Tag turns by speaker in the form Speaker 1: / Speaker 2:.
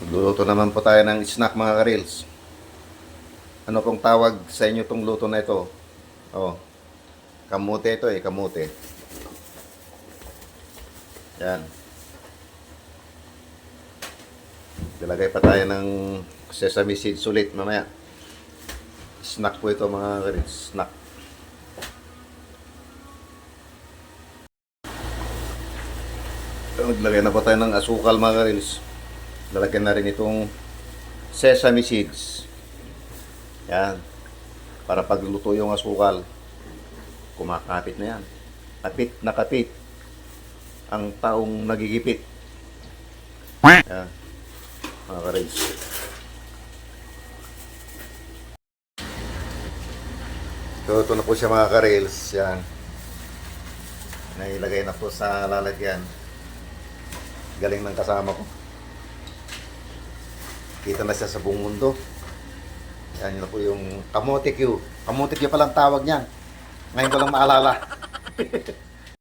Speaker 1: Luluto naman po tayo ng snack mga karils. Ano pong tawag sa inyo tong luto na ito? Oh, kamote ito kamote. Yan. Lalagay pa tayo ng sesame seeds ulit mamaya. Snack po ito mga karils, snack. Maglagay na po tayo ng asukal mga karils. Lalagyan na rin itong sesame seeds. Yan. Para pagluto yung asukal, kumakapit na yan. Kapit na kapit ang taong nagigipit. Yan. Mga karils. So, ito na po siya mga karils. Yan. Nailagay na po sa lalagyan. Galing ng kasama ko. Kita na siya sa buong mundo. Yan, yun na po yung kamote Q. Kamote Q palang tawag niyan. Ngayon ko lang maalala.